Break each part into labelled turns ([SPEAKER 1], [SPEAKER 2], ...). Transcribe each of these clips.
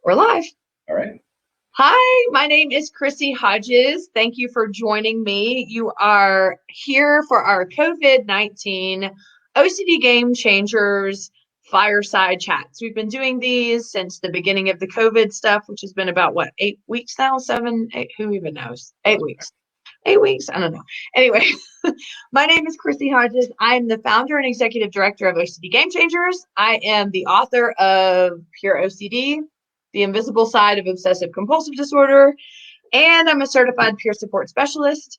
[SPEAKER 1] We're live.
[SPEAKER 2] All right.
[SPEAKER 1] Hi, my name is Chrissy Hodges. Thank you for joining me. You are here for our COVID-19 OCD Gamechangers Fireside Chats. We've been doing these since the beginning of the COVID stuff, which has been about, 8 weeks now? 7, 8, who even knows? 8 weeks. 8 weeks? I don't know. Anyway, my name is Chrissy Hodges. I'm the founder and executive director of OCD Gamechangers. I am the author of Pure OCD, The Invisible Side of Obsessive Compulsive Disorder, and I'm a certified peer support specialist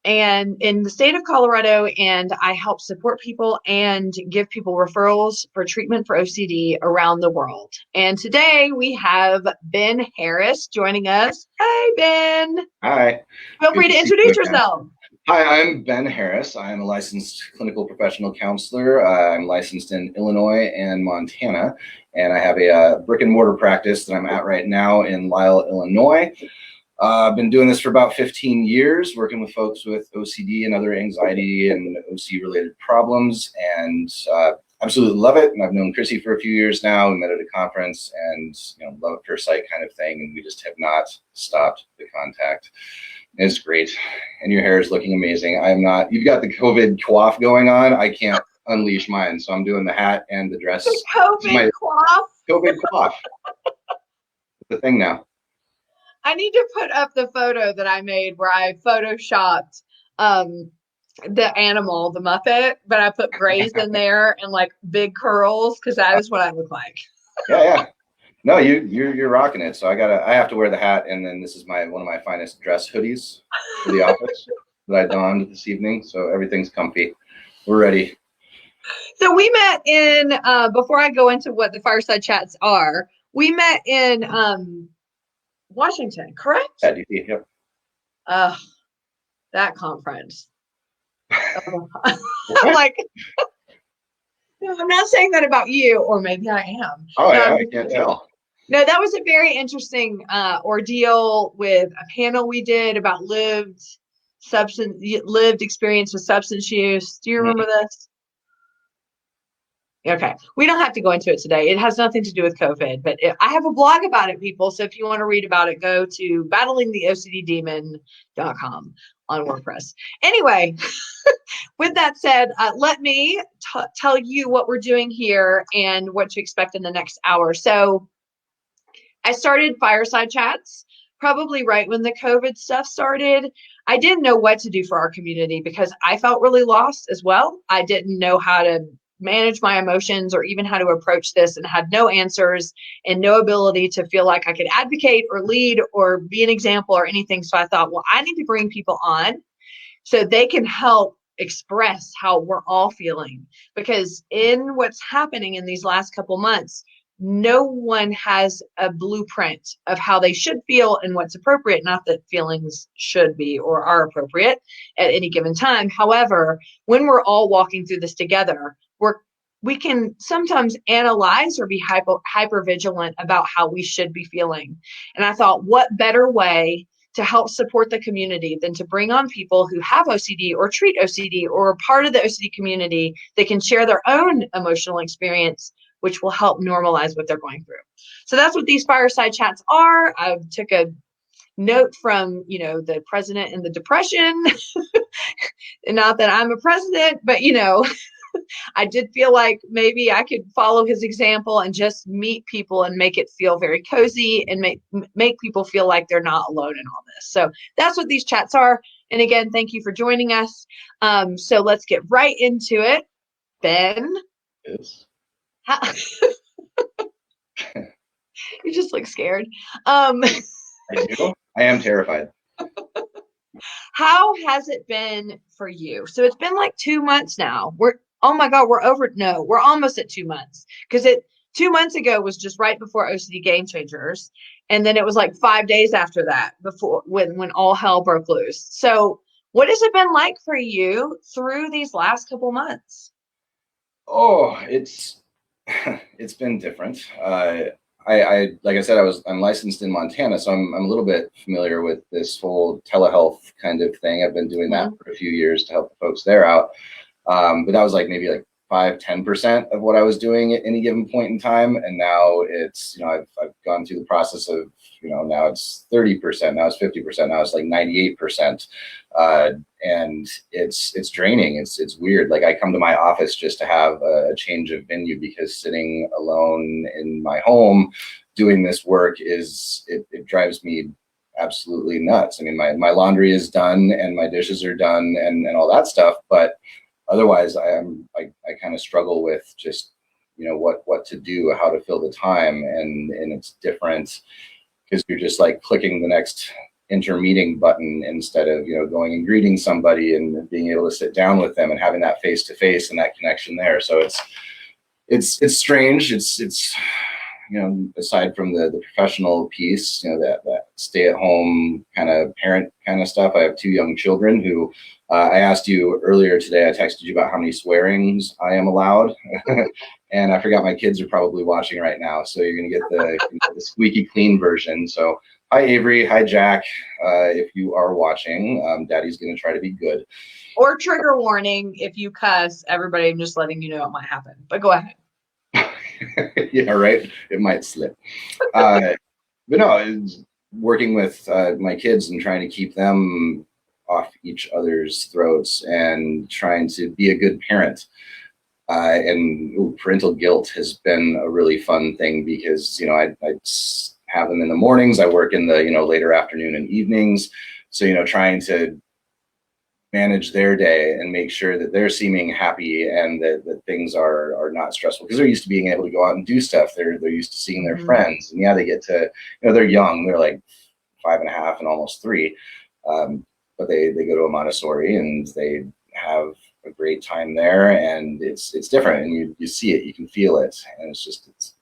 [SPEAKER 1] and in the state of Colorado, and I help support people and give people referrals for treatment for OCD around the world. And today we have Ben Harris joining us. Hi, Ben.
[SPEAKER 2] Hi.
[SPEAKER 1] Feel free to introduce yourself.
[SPEAKER 2] Hi, I'm Ben Harris. I'm a licensed clinical professional counselor. I'm licensed in Illinois and Montana, and I have a brick and mortar practice that I'm at right now in Lisle, Illinois. I've been doing this for about 15 years, working with folks with OCD and other anxiety and OC related problems, and absolutely love it. And I've known Chrissy for a few years now. We met at a conference, and love at first sight kind of thing, and we just have not stopped the contact. It's great, and your hair is looking amazing. I'm not. You've got the COVID coif going on. I can't unleash mine, so I'm doing the hat and the dress.
[SPEAKER 1] The COVID coif.
[SPEAKER 2] COVID coif. The thing now.
[SPEAKER 1] I need to put up the photo that I made where I photoshopped the animal, the Muppet, but I put grays in there and like big curls because that is what I look like.
[SPEAKER 2] Yeah. No, you're rocking it. So I have to wear the hat, and then this is one of my finest dress hoodies for the office that I donned this evening. So everything's comfy. We're ready.
[SPEAKER 1] So we met in before I go into what the fireside chats are, we met in Washington, correct?
[SPEAKER 2] At DC, yep.
[SPEAKER 1] That conference. I'm like, no, I'm not saying that about you, or maybe I am.
[SPEAKER 2] Oh, yeah, I can't tell.
[SPEAKER 1] No, that was a very interesting ordeal with a panel we did about lived experience with substance use. Do you remember this? Okay, we don't have to go into it today. It has nothing to do with COVID, but I have a blog about it, people. So if you want to read about it, go to battlingtheocddemon.com on WordPress. Anyway, with that said, let me tell you what we're doing here and what to expect in the next hour. So I started Fireside Chats probably right when the COVID stuff started. I didn't know what to do for our community because I felt really lost as well. I didn't know how to manage my emotions or even how to approach this, and had no answers and no ability to feel like I could advocate or lead or be an example or anything. So I thought, well, I need to bring people on so they can help express how we're all feeling, because in what's happening in these last couple months, no one has a blueprint of how they should feel and what's appropriate. Not that feelings should be or are appropriate at any given time. However, when we're all walking through this together, we can sometimes analyze or be hyper vigilant about how we should be feeling. And I thought, what better way to help support the community than to bring on people who have OCD or treat OCD or are part of the OCD community that can share their own emotional experience, which will help normalize what they're going through. So that's what these fireside chats are. I took a note from, the president and the Depression. And not that I'm a president, but, I did feel like maybe I could follow his example and just meet people and make it feel very cozy and make people feel like they're not alone in all this. So that's what these chats are. And again, thank you for joining us. So let's get right into it. Ben?
[SPEAKER 2] Yes.
[SPEAKER 1] You just look scared.
[SPEAKER 2] I do. I am terrified.
[SPEAKER 1] How has it been for you? So it's been like 2 months now. We're almost at 2 months, because 2 months ago was just right before OCD Gamechangers, and then it was like 5 days after that when all hell broke loose. So what has it been like for you through these last couple months?
[SPEAKER 2] Oh, it's been different. I like I said, I'm licensed in Montana, so I'm a little bit familiar with this whole telehealth kind of thing. I've been doing that for a few years to help the folks there out. But that was maybe 5-10% of what I was doing at any given point in time. And now it's, I've gone through the process of, now it's 30%, now it's 50%, now it's like 98%. And it's draining. It's weird. Like, I come to my office just to have a change of venue, because sitting alone in my home doing this work it drives me absolutely nuts. I mean, my laundry is done and my dishes are done and all that stuff, but otherwise I kind of struggle with just, what to do, how to fill the time, and it's different because you're just like clicking the next intermeeting button instead of, going and greeting somebody and being able to sit down with them and having that face to face and that connection there. So it's strange. It's aside from the professional piece, that stay at home kind of parent kind of stuff. I have 2 young children who, I asked you earlier today, I texted you about how many swearings I am allowed. And I forgot my kids are probably watching right now. So you're going to get the squeaky clean version. So hi, Avery. Hi, Jack. If you are watching, Daddy's going to try to be good.
[SPEAKER 1] Or trigger warning, if you cuss, everybody, I'm just letting you know it might happen. But go ahead.
[SPEAKER 2] Yeah, right. It might slip. But no, it's working with my kids and trying to keep them off each other's throats and trying to be a good parent. And parental guilt has been a really fun thing because, I have them in the mornings. I work in the, later afternoon and evenings. So, trying to manage their day and make sure that they're seeming happy and that things are not stressful, because they're used to being able to go out and do stuff. They're used to seeing their friends, and yeah, they get to, they're young. They're like 5.5 and almost 3. But they go to a Montessori and they have a great time there, and it's different, and you see it, you can feel it, and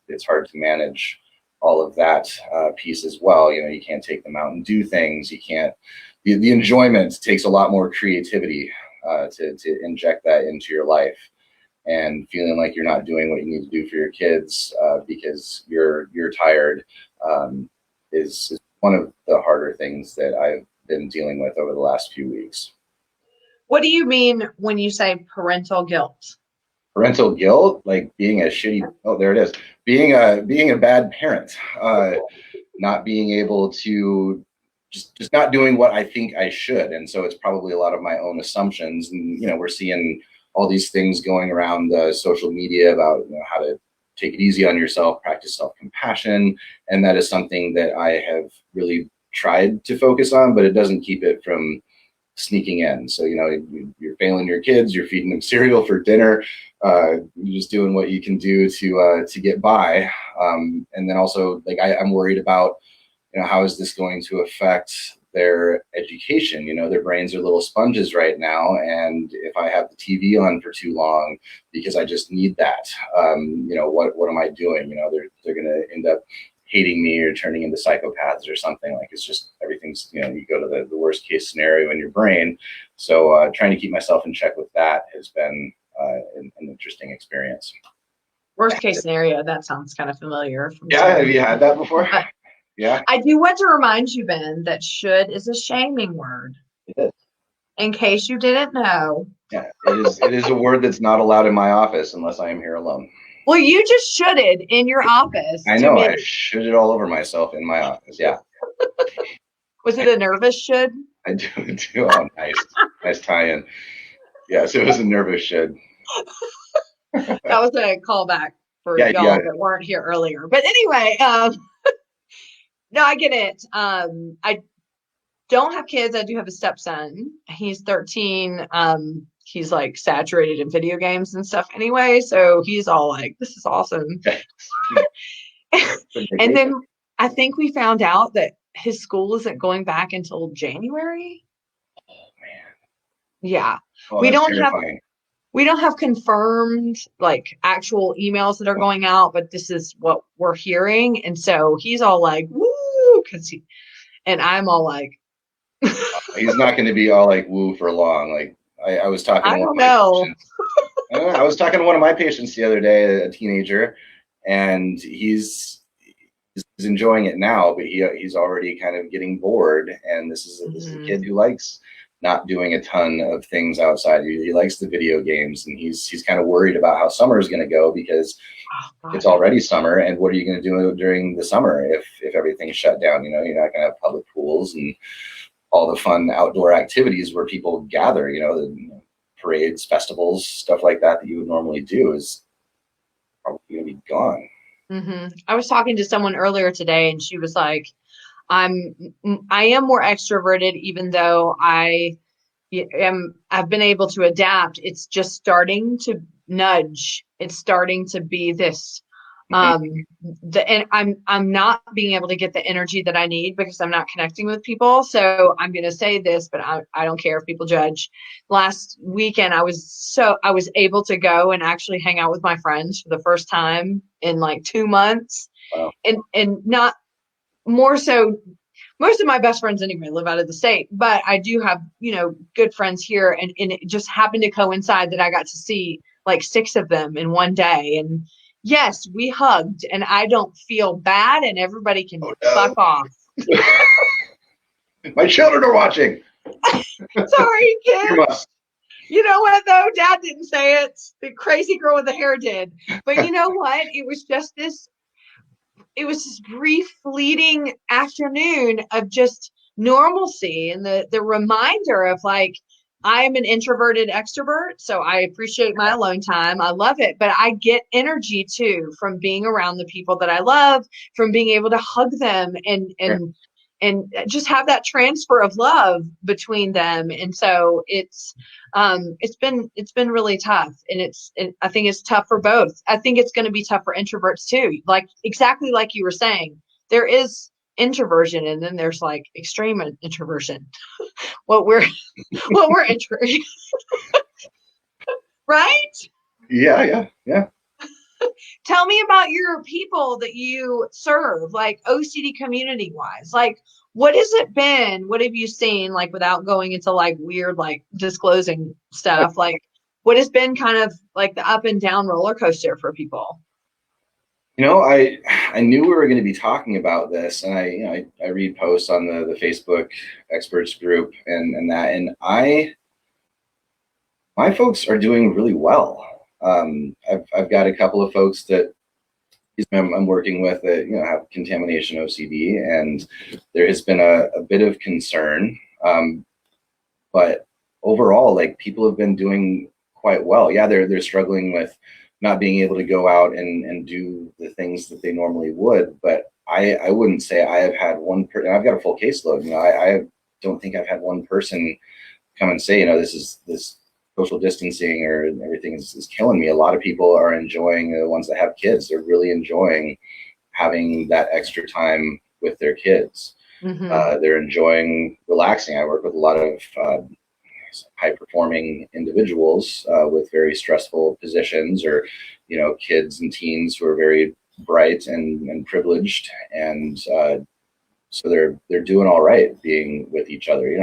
[SPEAKER 2] it's hard to manage all of that piece as well. You can't take them out and do things. You can't. The enjoyment takes a lot more creativity to inject that into your life, and feeling like you're not doing what you need to do for your kids because you're tired is one of the harder things that I've been dealing with over the last few weeks.
[SPEAKER 1] What do you mean when you say parental guilt?
[SPEAKER 2] Parental guilt, like being a shitty, there it is, being a bad parent, not being able to just not doing what I think I should. And so it's probably a lot of my own assumptions. And, we're seeing all these things going around social media about, how to take it easy on yourself, practice self-compassion. And that is something that I have really tried to focus on, but it doesn't keep it from sneaking in. So, you're failing your kids, you're feeding them cereal for dinner, you're just doing what you can do to get by. And then also, like, I'm worried about, how is this going to affect their education? Their brains are little sponges right now. And if I have the TV on for too long because I just need that, what am I doing? They're going to end up hating me or turning into psychopaths or something. Like, it's just everything's, you go to the worst case scenario in your brain. So trying to keep myself in check with that has been an interesting experience.
[SPEAKER 1] Worst case scenario, that sounds kind of familiar.
[SPEAKER 2] Yeah, have you had that before? Yeah.
[SPEAKER 1] I do want to remind you, Ben, that should is a shaming word.
[SPEAKER 2] It is.
[SPEAKER 1] In case you didn't know.
[SPEAKER 2] Yeah, it is a word that's not allowed in my office unless I am here alone.
[SPEAKER 1] Well, you just shoulded in your office.
[SPEAKER 2] I know, I shoulded all over myself in my office, yeah.
[SPEAKER 1] Was it a nervous should?
[SPEAKER 2] I do. Oh, nice tie-in. Yes, it was a nervous should.
[SPEAKER 1] That was a callback for y'all that weren't here earlier. But anyway, no, I get it. I don't have kids. I do have a stepson. He's 13. He's like saturated in video games and stuff anyway. So he's all like, this is awesome. And then I think we found out that his school isn't going back until January.
[SPEAKER 2] Oh, man.
[SPEAKER 1] Yeah.
[SPEAKER 2] Oh,
[SPEAKER 1] we don't have confirmed like actual emails that are going out, but this is what we're hearing. And so he's all like, woo, and I'm all like,
[SPEAKER 2] he's not going to be all like woo for long. Like I was talking.
[SPEAKER 1] I don't know.
[SPEAKER 2] I was talking to one of my patients the other day, a teenager, and he's enjoying it now, but he's already kind of getting bored. And this is a kid who likes not doing a ton of things outside. He likes the video games, and he's kind of worried about how summer is going to go because it's already summer. And what are you going to do during the summer if everything's shut down? You know, you're not going to have public pools and all the fun outdoor activities where people gather. You know, the parades, festivals, stuff like that you would normally do is probably going to be gone.
[SPEAKER 1] I was talking to someone earlier today, and she was like, I am more extroverted, even though I've been able to adapt. It's just starting to nudge. It's starting to be this, and I'm not being able to get the energy that I need because I'm not connecting with people. So I'm going to say this, but I don't care if people judge. Last weekend, I was able to go and actually hang out with my friends for the first time in like 2 months.
[SPEAKER 2] Wow.
[SPEAKER 1] And not more so, most of my best friends anyway live out of the state, but I do have, good friends here, and it just happened to coincide that I got to see like 6 of them in one day. And yes, we hugged, and I don't feel bad, and everybody can fuck off.
[SPEAKER 2] My children are watching.
[SPEAKER 1] Sorry, kids. You know what, though? Dad didn't say it. The crazy girl with the hair did. But you know what? It was this brief fleeting afternoon of just normalcy, and the reminder of like, I'm an introverted extrovert, so I appreciate my alone time. I love it, but I get energy too from being around the people that I love, from being able to hug them and just have that transfer of love between them. And so it's been really tough, and I think it's tough for both. I think it's going to be tough for introverts too. Like exactly like you were saying, there is introversion, and then there's like extreme introversion. what we're introverted, right?
[SPEAKER 2] Yeah.
[SPEAKER 1] Tell me about your people that you serve, like OCD community wise. Like, what has it been? What have you seen, like, without going into like weird, like disclosing stuff? Like, what has been kind of like the up and down roller coaster for people?
[SPEAKER 2] You know, I knew we were going to be talking about this, and I read posts on the Facebook experts group and my folks are doing really well. I've got a couple of folks that I'm working with that have contamination OCD, and there has been a bit of concern, but overall, like, people have been doing quite well. Yeah, they're struggling with not being able to go out and do the things that they normally would, but I wouldn't say I have had one person. I've got a full caseload. I don't think I've had one person come and say, this social distancing or everything is killing me. A lot of people are enjoying, the ones that have kids, they're really enjoying having that extra time with their kids. They're enjoying relaxing. I work with a lot of high performing individuals with very stressful positions, or kids and teens who are very bright and privileged, and so they're doing all right being with each other.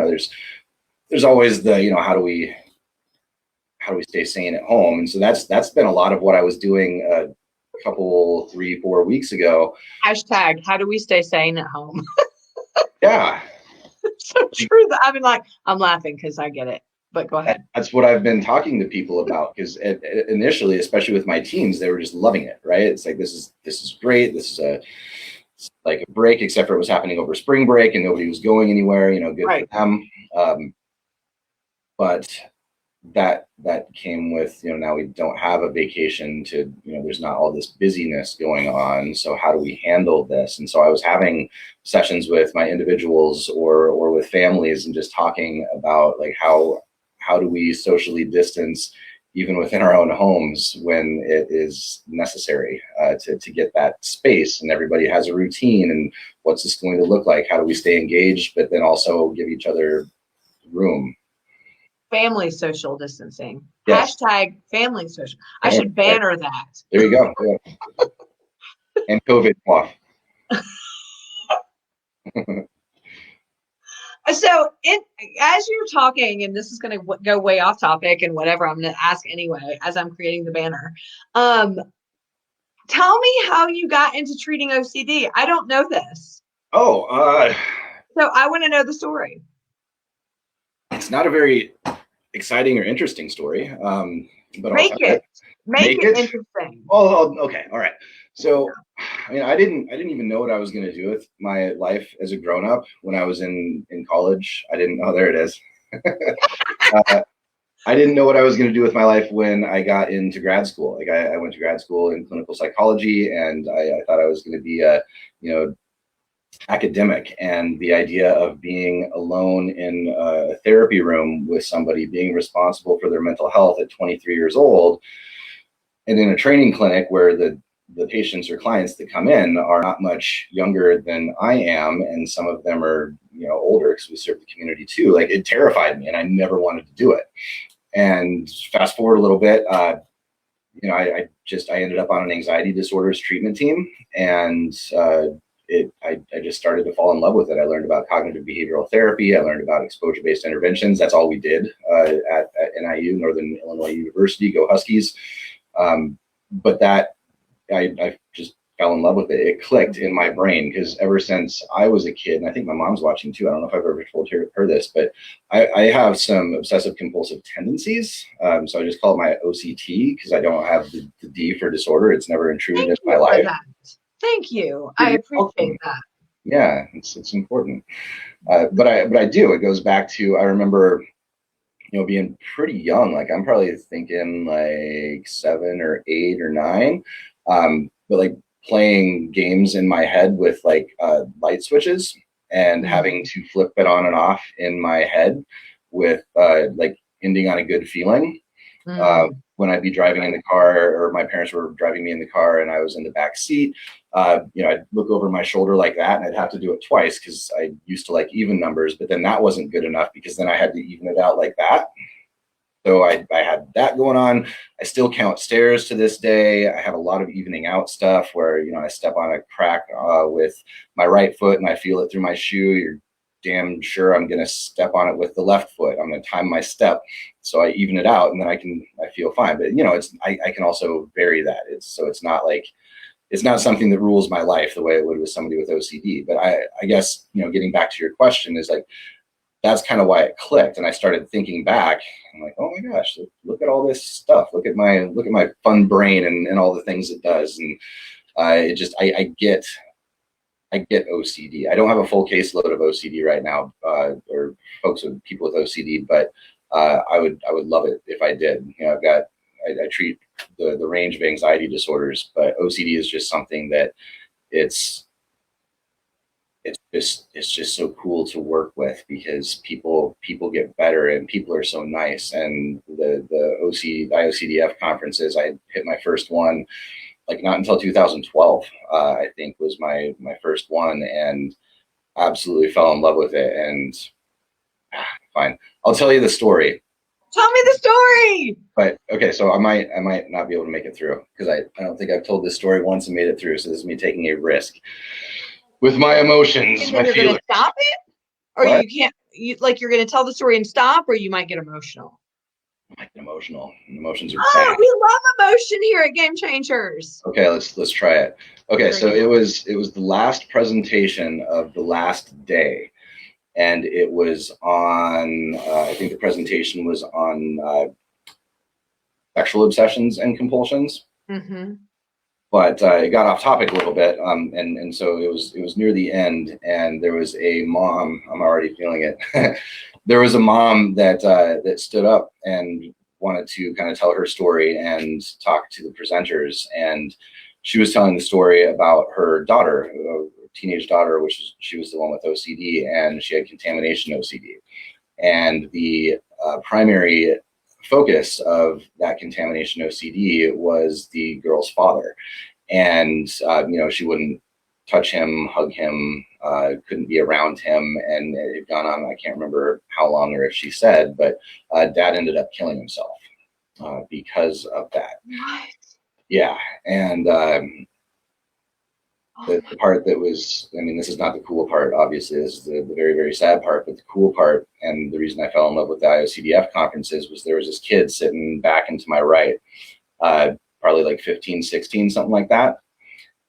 [SPEAKER 2] There's always the how do we stay sane at home, and so that's been a lot of what I was doing a couple 3-4 weeks ago.
[SPEAKER 1] Hashtag how do we stay sane at home?
[SPEAKER 2] Yeah.
[SPEAKER 1] So true. I mean, like, I'm laughing because I get it, but go ahead.
[SPEAKER 2] That's what I've been talking to people about, because initially, especially with my teams, they were just loving it, right? It's like, this is great. This is like a break, except for it was happening over spring break and nobody was going anywhere, good
[SPEAKER 1] right.
[SPEAKER 2] for them. But that came with, now we don't have a vacation to, there's not all this busyness going on. So how do we handle this? And so I was having sessions with my individuals or with families and just talking about, like, how do we socially distance even within our own homes when it is necessary to get that space, and everybody has a routine, and what's this going to look like? How do we stay engaged, but then also give each other room?
[SPEAKER 1] Family social distancing.
[SPEAKER 2] Yes.
[SPEAKER 1] Hashtag family social. I should banner that.
[SPEAKER 2] There you go. Yeah. And COVID off.
[SPEAKER 1] So as you're talking, and this is going to go way off topic and whatever, I'm going to ask anyway as I'm creating the banner. Tell me how you got into treating OCD. I don't know this.
[SPEAKER 2] So
[SPEAKER 1] I want to know the story.
[SPEAKER 2] it's not a very exciting or interesting story, but
[SPEAKER 1] Make it. Make it interesting.
[SPEAKER 2] Oh, okay, all right. So, I mean, I didn't even know what I was going to do with my life as a grown up when I was in college. I didn't. Oh, there it is. I didn't know what I was going to do with my life when I got into grad school. Like I went to grad school in clinical psychology, and I thought I was going to be a, academic. And the idea of being alone in a therapy room with somebody, being responsible for their mental health at 23 years old, and in a training clinic where the patients or clients that come in are not much younger than I am, and some of them are older because we serve the community too. Like, it terrified me, and I never wanted to do it. And fast forward a little bit, I ended up on an anxiety disorders treatment team, and I just started to fall in love with it. I learned about cognitive behavioral therapy. I learned about exposure-based interventions. That's all we did at NIU, Northern Illinois University. Go Huskies! But that I just fell in love with it. It clicked in my brain because ever since I was a kid, and I think my mom's watching too. I don't know if I've ever told her this, but I have some obsessive compulsive tendencies. So I just call it my OCT because I don't have the D for disorder. It's never intruded into my life.
[SPEAKER 1] Thank you. I appreciate that.
[SPEAKER 2] Yeah, it's important. But I do. It goes back to, I remember, being pretty young. Like, I'm probably thinking like 7 or 8 or 9. But like playing games in my head with like light switches and having to flip it on and off in my head with like ending on a good feeling. When I'd be driving in the car, or my parents were driving me in the car and I was in the back seat, I'd look over my shoulder like that, and I'd have to do it twice because I used to like even numbers, but then that wasn't good enough because then I had to even it out like that. So I had that going on. I still count stairs to this day. I have a lot of evening out stuff where, I step on a crack with my right foot and I feel it through my shoe. You're damn sure I'm going to step on it with the left foot. I'm going to time my step. So I even it out, and then I feel fine. But, I can also vary that. It's not something that rules my life the way it would with somebody with OCD. But I guess, getting back to your question is like, that's kind of why it clicked. And I started thinking back. I'm like, oh my gosh, look at all this stuff. Look at my fun brain and all the things it does. And I get OCD. I don't have a full caseload of OCD right now, or people with OCD, but I would love it if I did. I treat the range of anxiety disorders, but OCD is just something that it's just so cool to work with because people get better and people are so nice. And the IOCDF conferences, I hit my first one like not until 2012, I think was my first one, and absolutely fell in love with it. And fine, I'll tell you the story.
[SPEAKER 1] Tell me the story.
[SPEAKER 2] But okay, so I might not be able to make it through because I don't think I've told this story once and made it through. So this is me taking a risk with my emotions.
[SPEAKER 1] And then you're going to stop it, or what? You can't. You're going to tell the story and stop, or you might get emotional.
[SPEAKER 2] I might get emotional. Emotions are
[SPEAKER 1] bad. We love emotion here at Game Changers.
[SPEAKER 2] Okay, let's try it. Okay, so it was the last presentation of the last day, and it was on. I think the presentation was on sexual obsessions and compulsions. Mm-hmm. But it got off topic a little bit, and so it was near the end, and there was a mom. I'm already feeling it. There was a mom that stood up and wanted to kind of tell her story and talk to the presenters, and she was telling the story about her daughter, teenage daughter, she was the one with OCD, and she had contamination OCD, and the primary focus of that contamination OCD was the girl's father. And, she wouldn't touch him, hug him, couldn't be around him. And it had gone on, I can't remember how long or if she said, but dad ended up killing himself because of that.
[SPEAKER 1] What?
[SPEAKER 2] Yeah. And the part that was, this is not the cool part, obviously. This is the very, very sad part, but the cool part, and the reason I fell in love with the IOCDF conferences was there was this kid sitting back into my right, probably like 15, 16, something like that.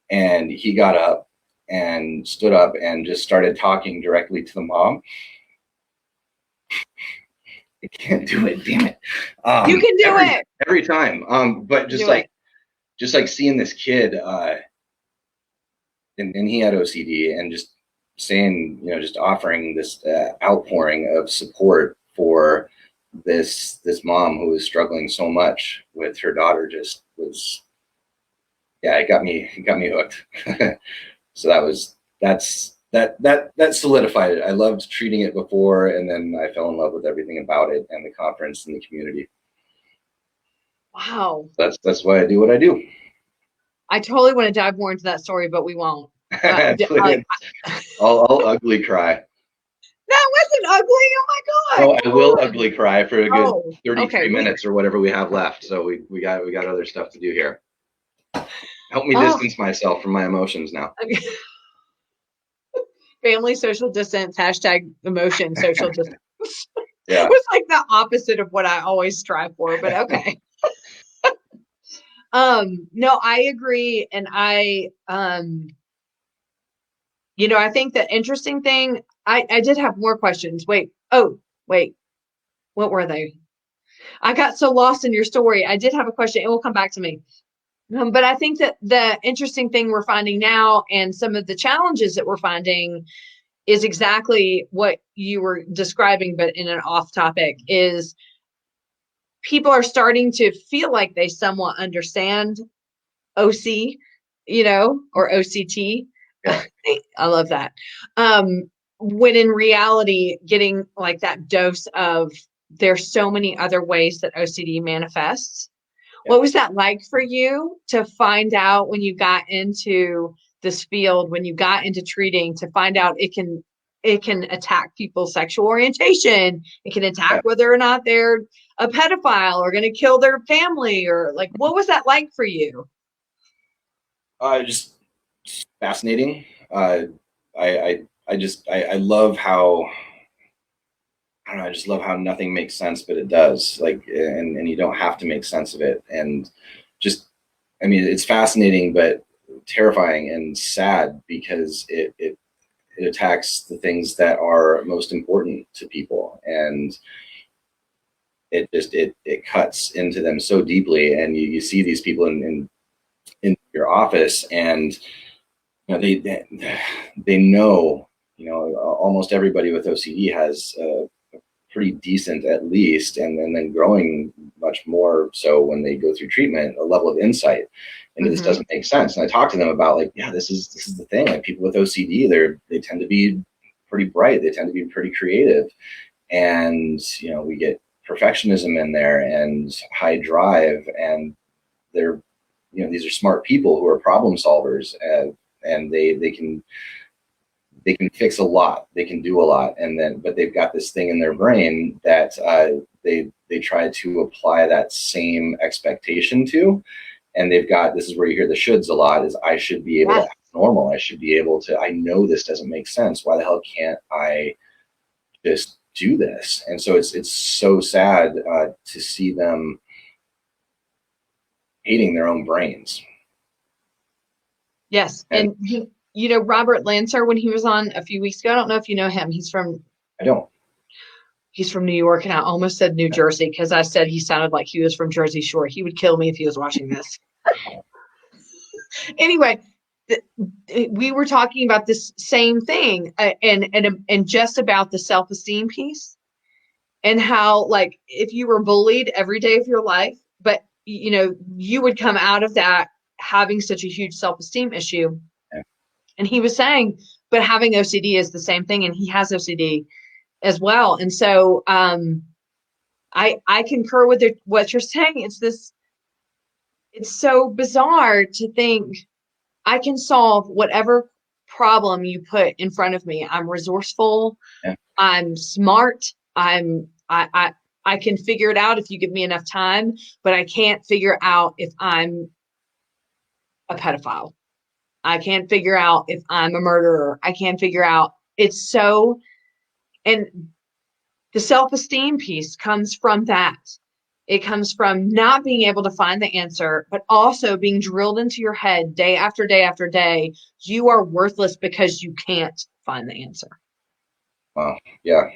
[SPEAKER 2] And he got up and stood up and just started talking directly to the mom. I can't do it. Damn it.
[SPEAKER 1] You can do it
[SPEAKER 2] every time. But just like seeing this kid, and he had OCD, and just saying, just offering this outpouring of support for this mom who was struggling so much with her daughter just was, yeah, it got me hooked. So that solidified it. I loved treating it before, and then I fell in love with everything about it and the conference and the community.
[SPEAKER 1] Wow.
[SPEAKER 2] That's why I do what I do.
[SPEAKER 1] I totally want to dive more into that story, but we won't.
[SPEAKER 2] I'll ugly cry.
[SPEAKER 1] That wasn't ugly. Oh my God.
[SPEAKER 2] Oh, I will ugly cry for a good 33
[SPEAKER 1] okay.
[SPEAKER 2] minutes or whatever we have left. So we got other stuff to do here. Help me distance myself from my emotions now.
[SPEAKER 1] Okay. Family social distance, #emotion social distance.
[SPEAKER 2] Yeah.
[SPEAKER 1] It was like the opposite of what I always strive for, but okay. No, I agree. And I think the interesting thing, I did have more questions. Wait, what were they? I got so lost in your story. I did have a question. It will come back to me. But I think that the interesting thing we're finding now, and some of the challenges that we're finding, is exactly what you were describing, but in an off topic, is people are starting to feel like they somewhat understand OC, or OCT.
[SPEAKER 2] Yeah.
[SPEAKER 1] I love that. When in reality, getting like that dose of, there's so many other ways that OCD manifests. Yeah. What was that like for you to find out when you got into this field, when you got into treating, to find out it can attack people's sexual orientation? It can attack whether or not they're a pedophile or going to kill their family, or like, what was that like for you?
[SPEAKER 2] Just fascinating. I love how, I don't know, I just love how nothing makes sense, but it does. Like, and you don't have to make sense of it. And just, I mean, it's fascinating, but terrifying and sad, because it attacks the things that are most important to people. And it cuts into them so deeply. And you see these people in your office, and they know, almost everybody with OCD has a pretty decent, at least, and then growing much more so when they go through treatment, a level of insight into this doesn't make sense. And I talk to them about, like, yeah, this is the thing. Like, people with OCD, they tend to be pretty bright, they tend to be pretty creative, and we get perfectionism in there and high drive, and they're these are smart people who are problem solvers, and they can fix a lot, they can do a lot, but they've got this thing in their brain that they try to apply that same expectation to, and they've got, this is where you hear the shoulds a lot, is I should be able to act normal, I should be able to, I know this doesn't make sense, why the hell can't I just do this? And so it's so sad to see them hating their own brains.
[SPEAKER 1] Yes. And Robert Lancer, when he was on a few weeks ago, I don't know if you know him.
[SPEAKER 2] I don't.
[SPEAKER 1] He's from New York, and I almost said New Jersey because I said he sounded like he was from Jersey Shore. He would kill me if he was watching this. Anyway, we were talking about this same thing, and just about the self-esteem piece, and how, like, if you were bullied every day of your life, but you would come out of that having such a huge self-esteem issue.
[SPEAKER 2] Yeah.
[SPEAKER 1] And he was saying, but having OCD is the same thing, and he has OCD as well. And so I concur with what you're saying. It's so bizarre to think I can solve whatever problem you put in front of me. I'm resourceful. Yeah. I'm smart. I can figure it out if you give me enough time, but I can't figure out if I'm a pedophile. I can't figure out if I'm a murderer. I can't figure out. It's so, and the self-esteem piece comes from that. It comes from not being able to find the answer, but also being drilled into your head day after day after day. You are worthless because you can't find the answer.
[SPEAKER 2] Wow. Yeah.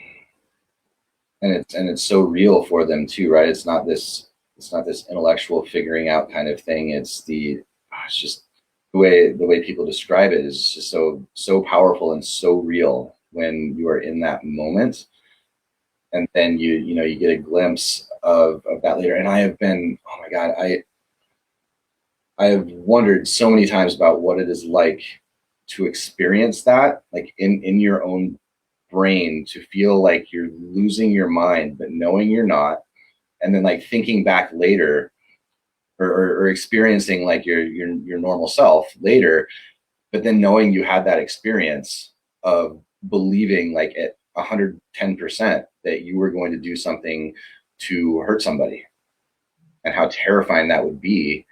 [SPEAKER 2] and it's so real for them too, right? It's not this intellectual figuring out kind of thing. It's just the way people describe it is just so powerful and so real when you are in that moment. And then you get a glimpse of that later. And I have been, oh my God, I have wondered so many times about what it is like to experience that, like in your own brain, to feel like you're losing your mind, but knowing you're not. And then like thinking back later or experiencing like your normal self later, but then knowing you had that experience of believing like at 110% that you were going to do something to hurt somebody, and how terrifying that would be.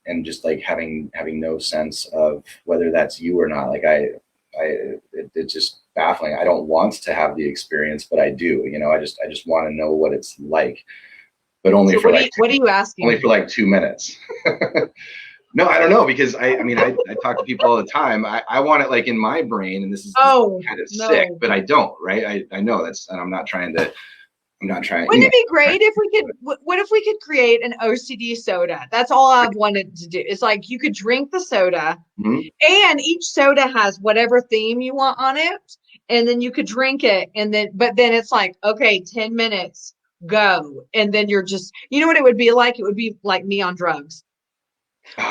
[SPEAKER 2] And just like having no sense of whether that's you or not. Like it's just baffling. I don't want to have the experience, but I do. I just want to know what it's like, but only for
[SPEAKER 1] what are you asking?
[SPEAKER 2] Only for like 2 minutes. No, I don't know, because I talk to people all the time. I want it like in my brain, and this is kind of sick, but I don't, right? I know that's, and I'm not trying. Wouldn't
[SPEAKER 1] it be great if we could, what if we could create an OCD soda? That's all I've wanted to do. It's like you could drink the soda, and each soda has whatever theme you want on it. And then you could drink it, but then it's like, okay, 10 minutes, go. And then you're just, you know what it would be like? It would be like me on drugs.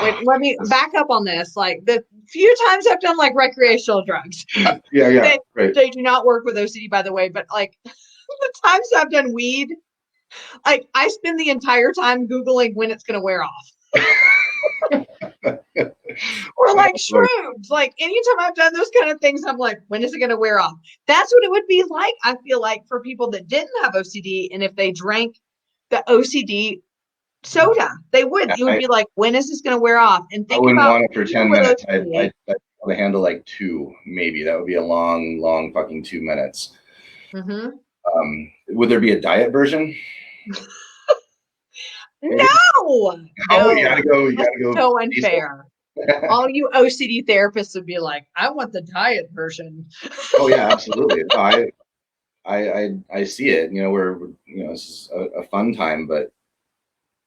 [SPEAKER 1] Wait, let me back up on this. Like the few times I've done like recreational drugs.
[SPEAKER 2] Yeah. Right.
[SPEAKER 1] They do not work with OCD, by the way, but like the times I've done weed, like I spend the entire time Googling when it's going to wear off. Or like shrooms. Like anytime I've done those kind of things, I'm like, when is it going to wear off? That's what it would be like, I feel like, for people that didn't have OCD. And if they drank the OCD soda, they would. It would be like, when is this going to wear off? And think
[SPEAKER 2] I wouldn't
[SPEAKER 1] about
[SPEAKER 2] want it for 10 minutes. I'd handle like 2, maybe. That would be a long fucking 2 minutes. Would there be a diet version?
[SPEAKER 1] No.
[SPEAKER 2] You gotta go.
[SPEAKER 1] So unfair. All you OCD therapists would be like, I want the diet version.
[SPEAKER 2] Oh yeah, absolutely. No, I see it. We're this is a fun time, but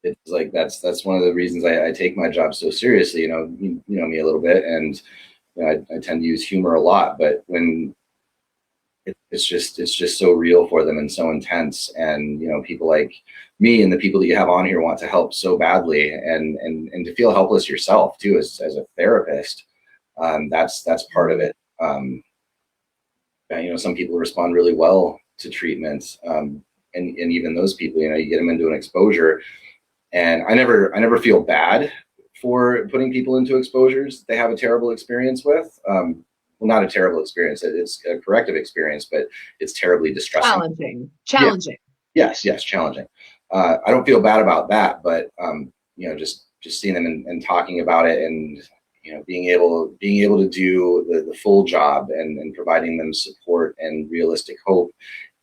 [SPEAKER 2] it's like that's one of the reasons I take my job so seriously. You know me a little bit, and I tend to use humor a lot, but when it's just so real for them and so intense. And people like me and the people that you have on here want to help so badly, and to feel helpless yourself too as a therapist. That's part of it. Some people respond really well to treatments, and even those people, you get them into an exposure, and I never feel bad for putting people into exposures they have a terrible experience with. Well, not a terrible experience. It's a corrective experience, but it's terribly distressing.
[SPEAKER 1] Challenging.
[SPEAKER 2] Yeah. Yes, challenging. I don't feel bad about that, but just seeing them and talking about it, and being able to do the full job, and providing them support and realistic hope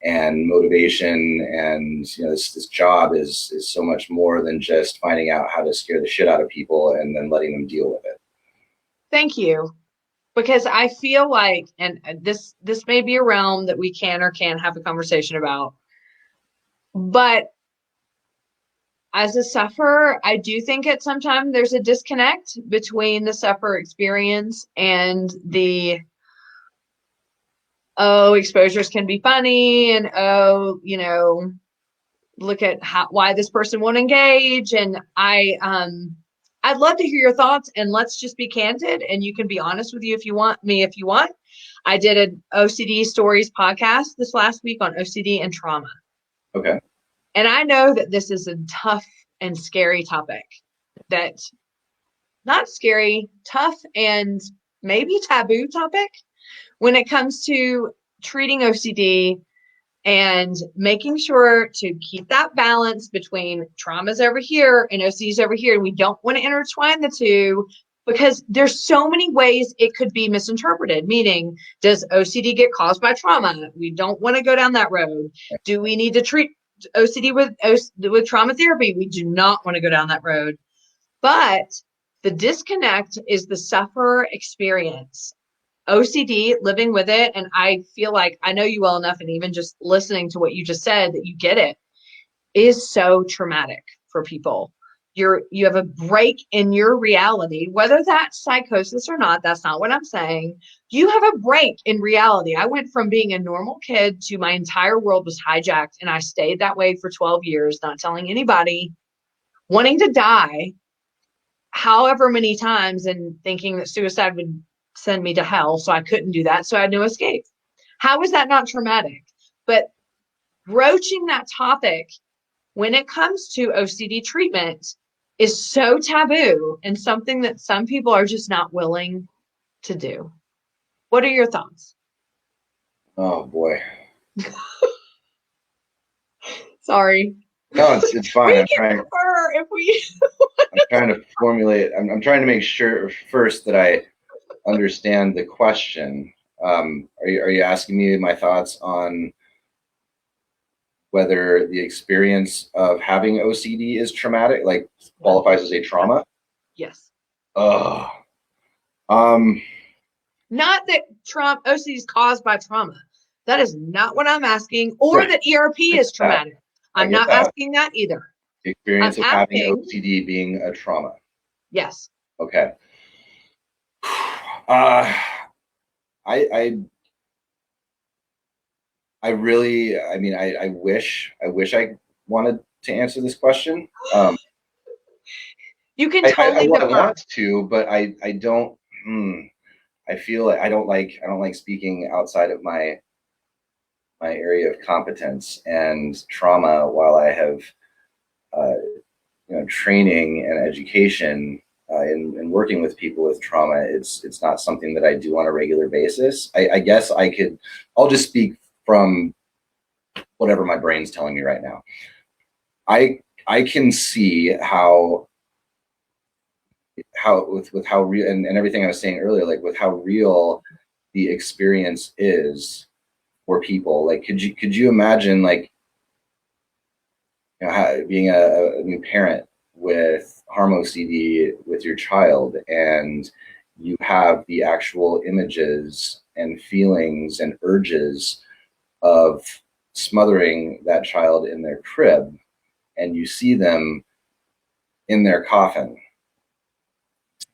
[SPEAKER 2] and motivation, and this job is so much more than just finding out how to scare the shit out of people and then letting them deal with it.
[SPEAKER 1] Thank you. Because I feel like, and this may be a realm that we can or can't have a conversation about, but as a sufferer, I do think at some time there's a disconnect between the suffer experience and the, exposures can be funny, and look at why this person won't engage. And I'd love to hear your thoughts, and let's just be candid, and you can be honest with you if you want. I did an OCD Stories podcast this last week on OCD and trauma.
[SPEAKER 2] Okay.
[SPEAKER 1] And I know that this is a tough and scary topic, that not scary, tough, and maybe taboo topic when it comes to treating OCD and making sure to keep that balance between traumas over here and OCDs over here. And we don't want to intertwine the two, because there's so many ways it could be misinterpreted. Meaning, does OCD get caused by trauma? We don't want to go down that road. Do we need to treat OCD with trauma therapy? We do not want to go down that road. But the disconnect is the sufferer experience. OCD, living with it, and I feel like I know you well enough, and even just listening to what you just said, that you get it, is so traumatic for people. You have a break in your reality, whether that's psychosis or not. That's not what I'm saying. You have a break in reality. I went from being a normal kid to my entire world was hijacked, and I stayed that way for 12 years, not telling anybody, wanting to die however many times, and thinking that suicide would send me to hell. So I couldn't do that. So I had no escape. How is that not traumatic? But broaching that topic when it comes to OCD treatment is so taboo, and something that some people are just not willing to do. What are your thoughts?
[SPEAKER 2] Oh boy.
[SPEAKER 1] Sorry.
[SPEAKER 2] No, it's fine.
[SPEAKER 1] We can prefer if we.
[SPEAKER 2] I'm trying to formulate. I'm trying to make sure first that I understand the question. Are you asking me my thoughts on whether the experience of having OCD is traumatic, like qualifies as a trauma?
[SPEAKER 1] Yes.
[SPEAKER 2] Oh.
[SPEAKER 1] Not that OCD is caused by trauma. That is not what I'm asking, or
[SPEAKER 2] Right.
[SPEAKER 1] that ERP is traumatic. I'm not asking that either.
[SPEAKER 2] The experience of having OCD being a trauma.
[SPEAKER 1] Yes.
[SPEAKER 2] Okay. I really, I mean, I wish I wanted to answer this question.
[SPEAKER 1] You can totally
[SPEAKER 2] I want to, but I don't. I feel like I don't like speaking outside of my area of competence, and trauma, while I have training and education in working with people with trauma, it's not something that I do on a regular basis. I guess I'll just speak from whatever my brain's telling me right now. I can see how with how real, and everything I was saying earlier, like with how real the experience is for people. Like, could you imagine, like, being a new parent with harm OCD with your child, and you have the actual images and feelings and urges of smothering that child in their crib, and you see them in their coffin,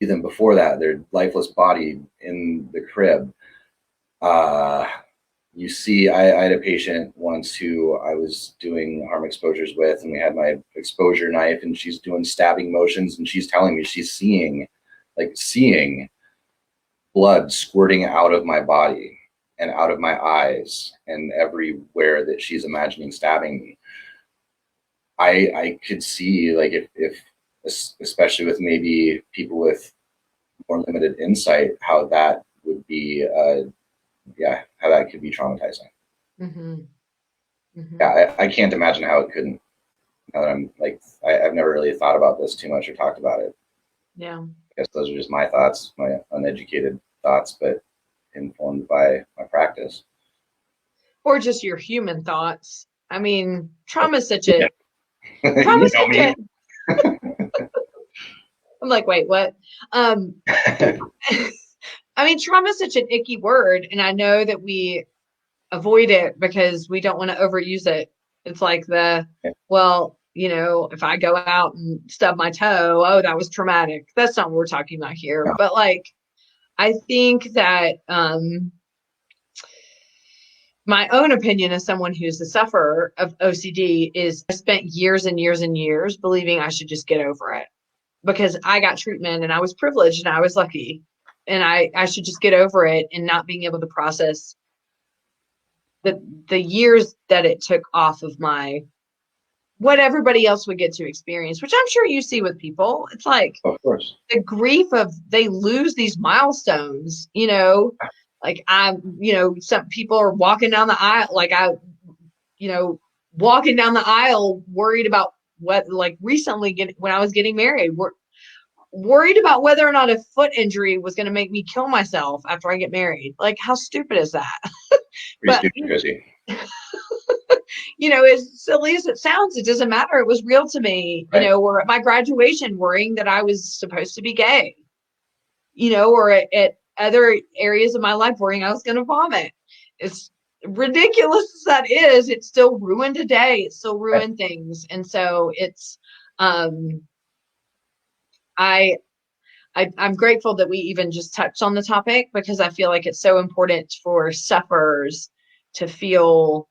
[SPEAKER 2] see them before that, their lifeless body in the crib. You see, I had a patient once who I was doing harm exposures with, and we had my exposure knife, and she's doing stabbing motions, and she's telling me she's seeing blood squirting out of my body and out of my eyes and everywhere that she's imagining stabbing me. I could see, like, if especially with maybe people with more limited insight, how that would be how that could be traumatizing.
[SPEAKER 1] Mm-hmm. Mm-hmm.
[SPEAKER 2] Yeah, I can't imagine how it couldn't. Now that I'm like, I've never really thought about this too much or talked about it.
[SPEAKER 1] Yeah.
[SPEAKER 2] I guess those are just my thoughts, my uneducated thoughts, but informed by my practice.
[SPEAKER 1] Or just your human thoughts. I mean, trauma is such a trauma's such a I'm like, wait, what? I mean, trauma is such an icky word, and I know that we avoid it because we don't want to overuse it. It's like well, if I go out and stub my toe, oh, that was traumatic. That's not what we're talking about here. No. But like, I think that my own opinion as someone who's a sufferer of OCD is I spent years and years and years believing I should just get over it because I got treatment and I was privileged and I was lucky. And I should just get over it, and not being able to process the years that it took off of what everybody else would get to experience, which I'm sure you see with people. It's like,
[SPEAKER 2] of course,
[SPEAKER 1] the grief of they lose these milestones, like some people are walking down the aisle, like walking down the aisle worried about what, like recently when I was getting married, worried about whether or not a foot injury was going to make me kill myself after I get married. Like, how stupid is that?
[SPEAKER 2] Pretty stupid, Chrissy.
[SPEAKER 1] As silly as it sounds, it doesn't matter. It was real to me,
[SPEAKER 2] right.
[SPEAKER 1] Or at my graduation worrying that I was supposed to be gay, or at other areas of my life worrying I was going to vomit. It's ridiculous as that is. It still ruined a day. It still ruined things. And so it's, I'm grateful that we even just touched on the topic, because I feel like it's so important for sufferers to feel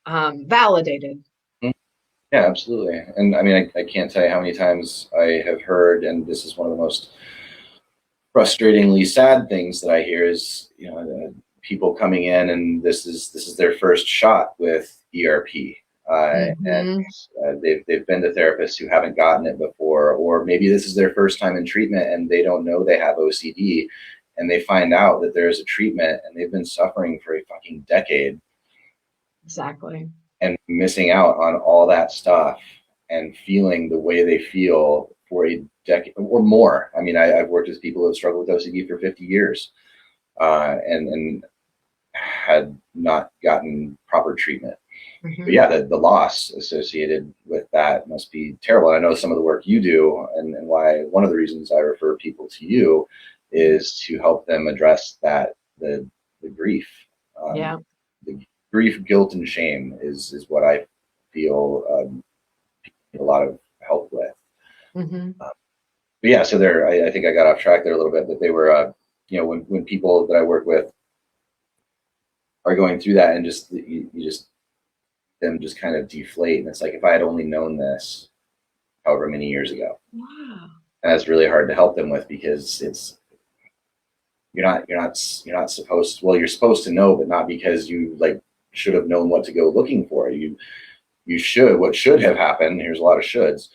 [SPEAKER 1] validated.
[SPEAKER 2] Yeah, absolutely. And I mean, I can't tell you how many times I have heard, and this is one of the most frustratingly sad things that I hear is, people coming in and this is their first shot with ERP. And they've been to therapists who haven't gotten it before, or maybe this is their first time in treatment and they don't know they have OCD, and they find out that there's a treatment and they've been suffering for a fucking decade.
[SPEAKER 1] Exactly.
[SPEAKER 2] And missing out on all that stuff and feeling the way they feel for a decade or more. I mean, I've worked with people who have struggled with OCD for 50 years and had not gotten proper treatment. But yeah, the loss associated with that must be terrible. I know some of the work you do, and why one of the reasons I refer people to you is to help them address that, the grief. The grief, guilt, and shame is what I feel a lot of help with. But yeah, so I think I got off track there a little bit, but they were, when people that I work with are going through that, and just them just kind of deflate, and it's like, if I had only known this however many years ago.
[SPEAKER 1] Wow.
[SPEAKER 2] And that's really hard to help them with, because you're not supposed to, well, you're supposed to know, but not because you should have known what to go looking for. What should have happened, here's a lot of shoulds.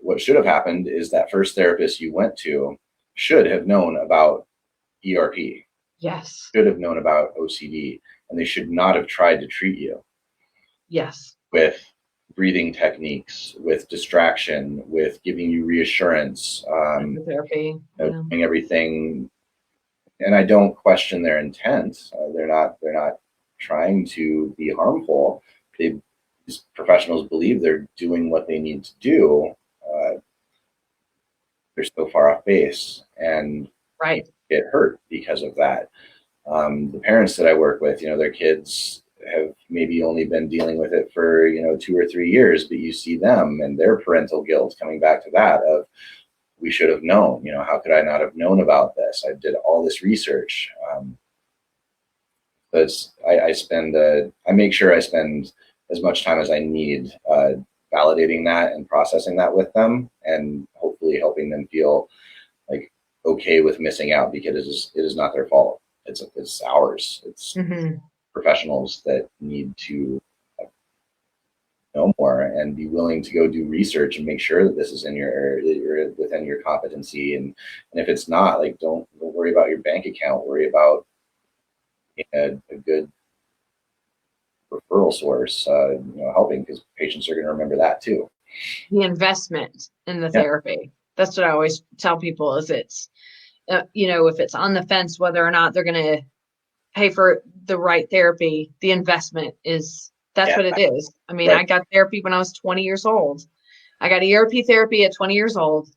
[SPEAKER 2] What should have happened is that first therapist you went to should have known about ERP.
[SPEAKER 1] Yes.
[SPEAKER 2] Should have known about OCD, and they should not have tried to treat you.
[SPEAKER 1] Yes.
[SPEAKER 2] With breathing techniques, with distraction, with giving you reassurance,
[SPEAKER 1] therapy,
[SPEAKER 2] doing everything. And I don't question their intent. They're not trying to be harmful. These professionals believe they're doing what they need to do. They're so far off base and get hurt because of that. The parents that I work with, their kids have maybe only been dealing with it for 2 or 3 years, but you see them and their parental guilt coming back to that of, we should have known, how could I not have known about this? I did all this research. But I make sure I spend as much time as I need validating that and processing that with them, and hopefully helping them feel okay with missing out, because it is not their fault. It's ours. It's professionals that need to know more and be willing to go do research and make sure that this is in your area, that you're within your competency. And if it's not, don't worry about your bank account. Worry about a good referral source, helping, because patients are going to remember that too.
[SPEAKER 1] The investment in the therapy. That's what I always tell people, is it's, if it's on the fence, whether or not they're going to pay for the right therapy, the investment that's what it is. I mean, I got therapy when I was 20 years old. I got ERP therapy at 20 years old,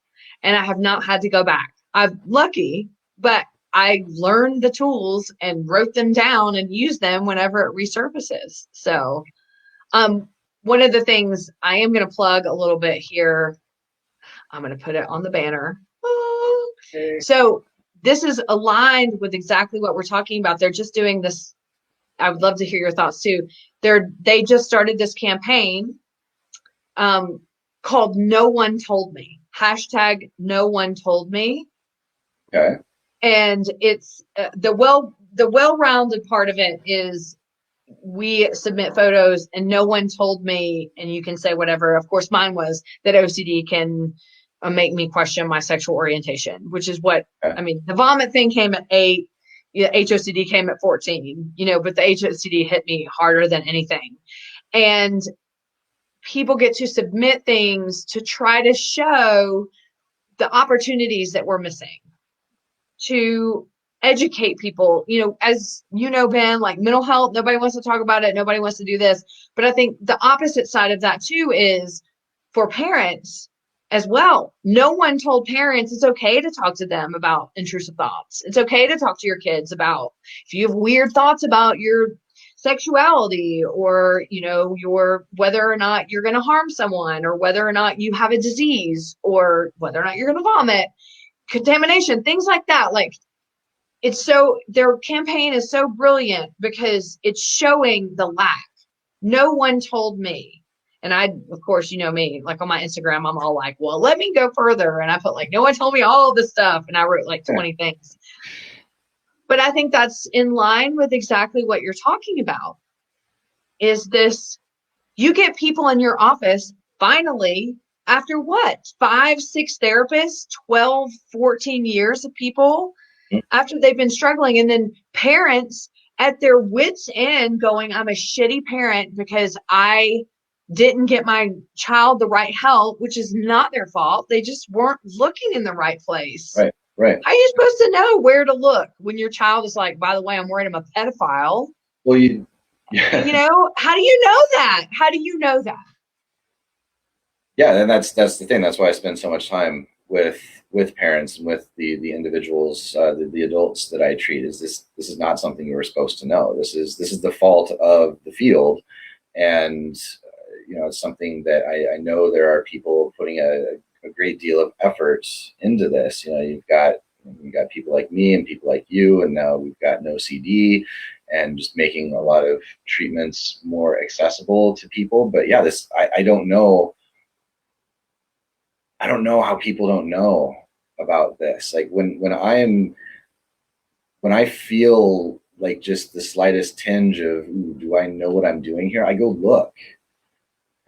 [SPEAKER 1] and I have not had to go back. I'm lucky, but I learned the tools and wrote them down and used them whenever it resurfaces. So, one of the things I am going to plug a little bit here, I'm going to put it on the banner. Okay. So this is aligned with exactly what we're talking about. They're just doing this. I would love to hear your thoughts too. They just started this campaign called "No One Told Me." # No One Told Me.
[SPEAKER 2] Okay.
[SPEAKER 1] And it's the well-rounded part of it is, we submit photos and no one told me, and you can say whatever. Of course, mine was that OCD can make me question my sexual orientation, which is what, I mean, the vomit thing came at 8, HOCD came at 14, but the HOCD hit me harder than anything. And people get to submit things to try to show the opportunities that we're missing, to educate people, as Ben, mental health, nobody wants to talk about it. Nobody wants to do this. But I think the opposite side of that too is, for parents, as well. No one told parents it's okay to talk to them about intrusive thoughts. It's okay to talk to your kids about if you have weird thoughts about your sexuality, or your whether or not you're going to harm someone, or whether or not you have a disease, or whether or not you're going to vomit, contamination, things like that. Like, their campaign is so brilliant because it's showing the lack. No one told me. And of course, me, like on my Instagram, I'm all like, well, let me go further. And I put like, no one told me all this stuff. And I wrote like 20 things. But I think that's in line with exactly what you're talking about. Is this, you get people in your office finally after what? 5, 6 therapists, 12, 14 years of people after they've been struggling. And then parents at their wits' end going, I'm a shitty parent because I didn't get my child the right help, which is not their fault. They just weren't looking in the right place.
[SPEAKER 2] Right.
[SPEAKER 1] How are you supposed to know where to look when your child is like, by the way, I'm worried I'm a pedophile?
[SPEAKER 2] Well,
[SPEAKER 1] how do you know that? How do you know that?
[SPEAKER 2] Yeah, and that's the thing. That's why I spend so much time with parents and with the individuals, the adults that I treat. Is this is not something you were supposed to know. This is the fault of the field, and it's something that I know there are people putting a great deal of effort into this. You've got people like me and people like you, and now we've got an OCD, and just making a lot of treatments more accessible to people. But yeah, I don't know. I don't know how people don't know about this. Like when I feel like just the slightest tinge of, ooh, do I know what I'm doing here? I go look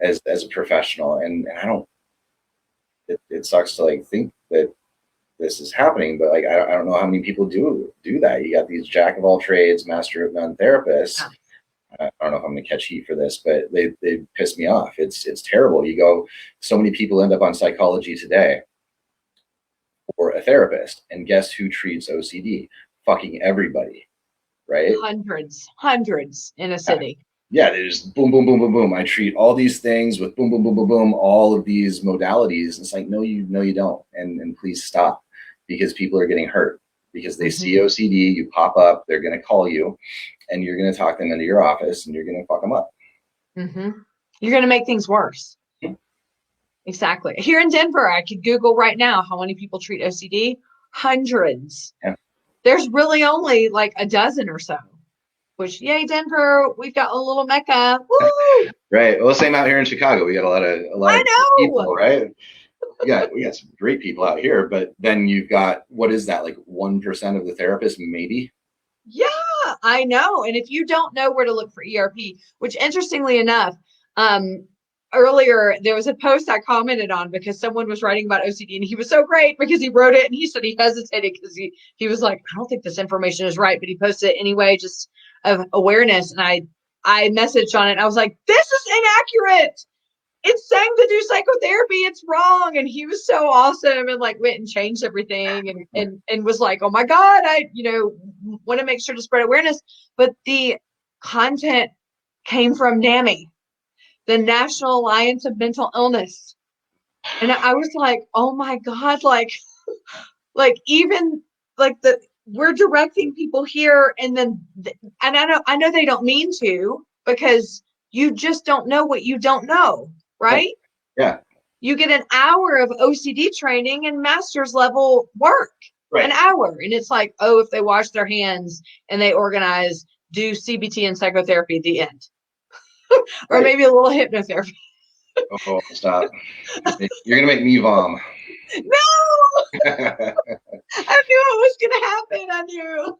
[SPEAKER 2] as a professional, and I don't. It sucks to like think that this is happening, but like I don't know how many people do that. You got these jack of all trades, master of none therapists. I don't know if I'm going to catch heat for this, but they piss me off. It's terrible. You go, so many people end up on Psychology Today or a therapist, and guess who treats OCD? Fucking everybody, right?
[SPEAKER 1] Hundreds in a city.
[SPEAKER 2] Yeah, they just boom, boom, boom, boom, boom. I treat all these things with boom, boom, boom, boom, boom, all of these modalities. It's like, no, you don't. And please stop, because people are getting hurt because they see OCD, you pop up, they're going to call you, and you're going to talk them into your office, and you're going to fuck them up.
[SPEAKER 1] You're going to make things worse. Exactly. Here in Denver, I could Google right now how many people treat OCD. Hundreds.
[SPEAKER 2] Yeah.
[SPEAKER 1] There's really only like a dozen or so. Which, yay, Denver, we've got a little mecca. Woo!
[SPEAKER 2] Right. Well, same out here in Chicago. We got a lot of people, right? We got some great people out here, but then you've got, what is that, like 1% of the therapists, maybe?
[SPEAKER 1] Yeah, I know. And if you don't know where to look for ERP, which interestingly enough, earlier there was a post I commented on because someone was writing about OCD, and he was so great because he wrote it, and he said he hesitated because he was like, I don't think this information is right, but he posted it anyway, just of awareness. And I messaged on it. I was like, this is inaccurate. It's saying to do psychotherapy. It's wrong. And he was so awesome and like went and changed everything and was like, oh my God, I want to make sure to spread awareness. But the content came from NAMI, the National Alliance of Mental Illness. And I was like, oh my God, like even like we're directing people here, and then and I know they don't mean to, because you just don't know what you don't know, right?
[SPEAKER 2] Yeah.
[SPEAKER 1] You get an hour of OCD training and master's level work, an hour, and it's like, oh, if they wash their hands and they organize, do CBT and psychotherapy at the end, or maybe a little hypnotherapy.
[SPEAKER 2] Oh, stop! You're gonna make me vom.
[SPEAKER 1] No. I knew it was gonna happen. I knew.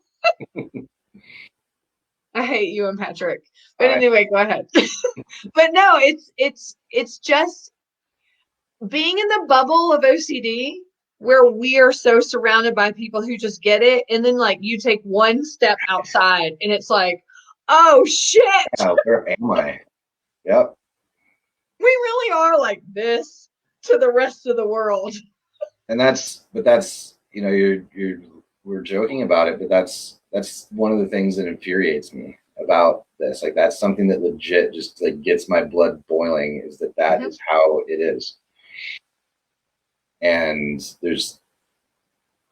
[SPEAKER 1] I hate you and Patrick. But anyway, go ahead. But no, it's just being in the bubble of OCD where we are so surrounded by people who just get it, and then like you take one step outside and it's like, oh shit.
[SPEAKER 2] Oh, where am I? Yep.
[SPEAKER 1] We really are like this to the rest of the world.
[SPEAKER 2] And that's we're joking about it, but that's one of the things that infuriates me about this. Like, that's something that legit just like gets my blood boiling, is that is how it is. And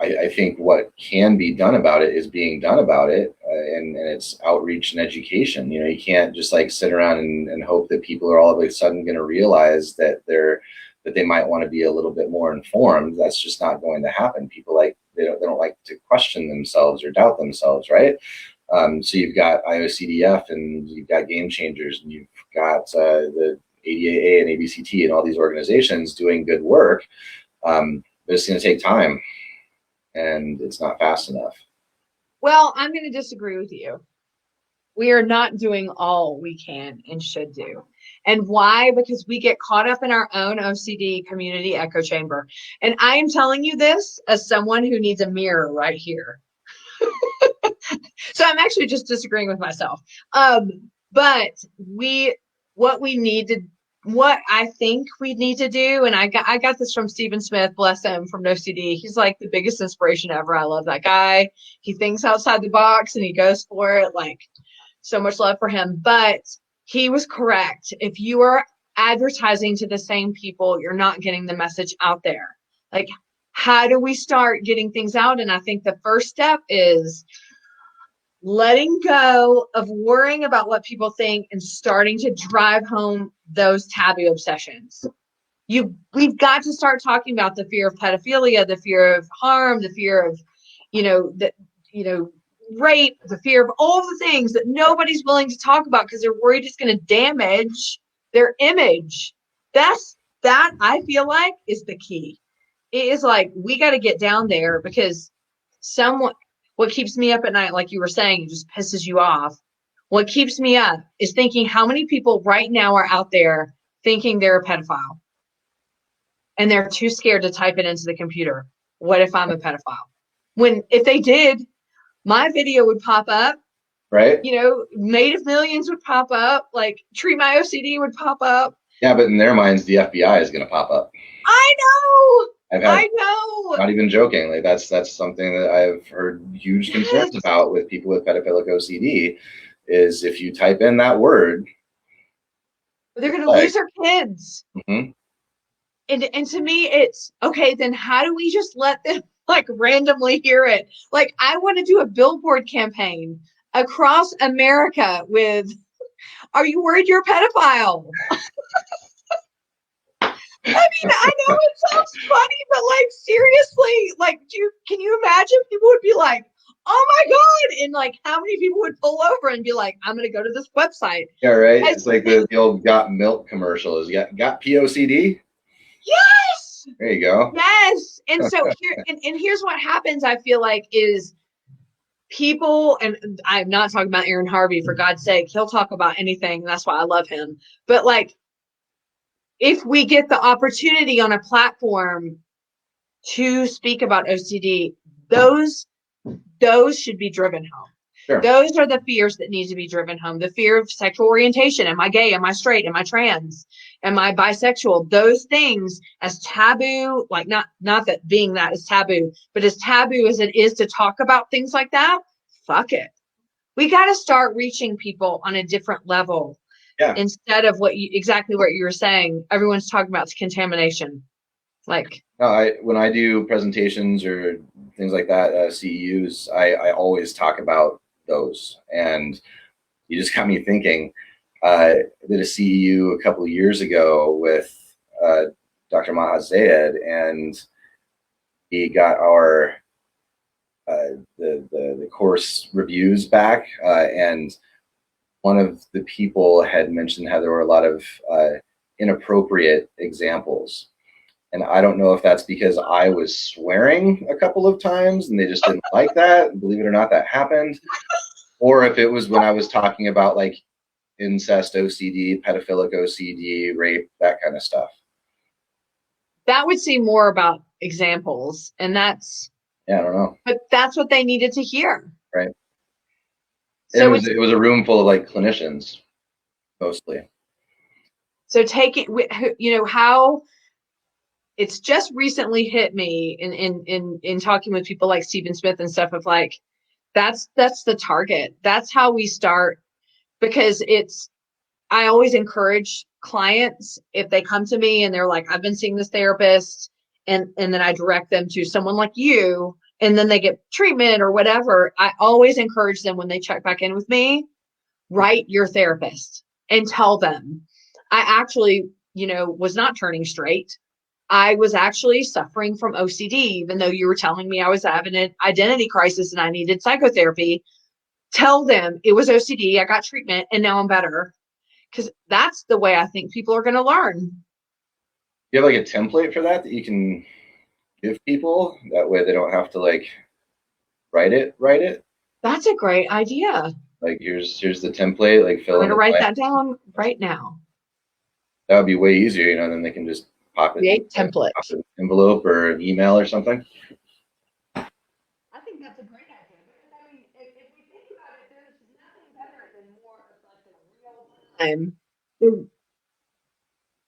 [SPEAKER 2] I think what can be done about it is being done about it, and it's outreach and education. You know, you can't just like sit around and hope that people are all of a sudden going to realize that they might want to be a little bit more informed. That's just not going to happen. People they don't like to question themselves or doubt themselves, right? So you've got IOCDF, and you've got Gamechangers, and you've got the ADAA and ABCT and all these organizations doing good work. But it's going to take time, and it's not fast enough.
[SPEAKER 1] Well, I'm going to disagree with you. We are not doing all we can and should do. And why? Because we get caught up in our own OCD community echo chamber. And I am telling you this as someone who needs a mirror right here. So I'm actually just disagreeing with myself. But what I think we need to do, and I got this from Stephen Smith, bless him, from OCD. He's like the biggest inspiration ever. I love that guy. He thinks outside the box and he goes for it. Like, so much love for him. But he was correct. If you are advertising to the same people, you're not getting the message out there. Like, how do we start getting things out? And I think the first step is letting go of worrying about what people think and starting to drive home those taboo obsessions. We've got to start talking about the fear of pedophilia, the fear of harm, the fear of, rape, the fear of all the things that nobody's willing to talk about because they're worried it's going to damage their image. That I feel like is the key. It is like, we got to get down there, because what keeps me up at night, like you were saying, it just pisses you off. What keeps me up is thinking how many people right now are out there thinking they're a pedophile, and they're too scared to type it into the computer. What if I'm a pedophile? When if they did, my video would pop up,
[SPEAKER 2] right?
[SPEAKER 1] Made of Millions would pop up, like Treat My OCD would pop up.
[SPEAKER 2] Yeah, but in their minds, the FBI is going to pop up.
[SPEAKER 1] I know. I know.
[SPEAKER 2] Not even joking. Like that's something that I've heard huge concerns about with people with pedophilic OCD. Is if you type in that word,
[SPEAKER 1] they're going to lose their kids.
[SPEAKER 2] Mm-hmm.
[SPEAKER 1] And to me, it's okay. Then how do we just let them like randomly hear it? Like, I want to do a billboard campaign across America with, "Are you worried you're a pedophile?" I mean, I know it sounds funny, but like, seriously, like, can you imagine people would be like, "Oh my God," and like, how many people would pull over and be like, "I'm going to go to this website."
[SPEAKER 2] Yeah, right. It's like the old Got Milk commercial. Is got POCD?
[SPEAKER 1] Yes.
[SPEAKER 2] There you go.
[SPEAKER 1] Yes. And so here's what happens, I feel like, is people, and I'm not talking about Aaron Harvey, for God's sake, he'll talk about anything. That's why I love him. But like, if we get the opportunity on a platform to speak about OCD, those should be driven home. Sure. Those are the fears that need to be driven home. The fear of sexual orientation. Am I gay? Am I straight? Am I trans? Am I bisexual? Those things, as taboo, like not that being that is taboo, but as taboo as it is to talk about things like that, fuck it. We got to start reaching people on a different level. Yeah. Instead of exactly what you were saying, everyone's talking about contamination. Like,
[SPEAKER 2] when I do presentations or things like that, CEUs, I always talk about those. And you just got me thinking. I did a CEU a couple of years ago with Dr. Maha Zayed, and he got our the course reviews back, and one of the people had mentioned how there were a lot of inappropriate examples. And I don't know if that's because I was swearing a couple of times and they just didn't like that. Believe it or not, that happened. Or if it was when I was talking about like incest OCD, pedophilic OCD, rape, that kind of stuff.
[SPEAKER 1] That would seem more about examples. And that's,
[SPEAKER 2] yeah, I don't know.
[SPEAKER 1] But that's what they needed to hear.
[SPEAKER 2] Right. So it was a room full of like clinicians, mostly.
[SPEAKER 1] So take it, how it's just recently hit me in talking with people like Stephen Smith and stuff, of like, that's the target. That's how we start, because I always encourage clients, if they come to me and they're like, "I've been seeing this therapist and then I direct them to someone like you, and then they get treatment or whatever, I always encourage them when they check back in with me, write your therapist and tell them, I actually, was not turning straight. I was actually suffering from OCD, even though you were telling me I was having an identity crisis and I needed psychotherapy. Tell them it was OCD. I got treatment and now I'm better. Because that's the way I think people are going to learn.
[SPEAKER 2] You have like a template for that you can give people? That way they don't have to like write it.
[SPEAKER 1] That's a great idea.
[SPEAKER 2] Like here's the template, like fill in
[SPEAKER 1] I'm going to write that down right now.
[SPEAKER 2] That would be way easier, then they can just pop it.
[SPEAKER 1] Create template.
[SPEAKER 2] Pop it in an envelope or an email or something.
[SPEAKER 1] I think that's a great idea. Because I mean, if we think about it, there's nothing better than more of like the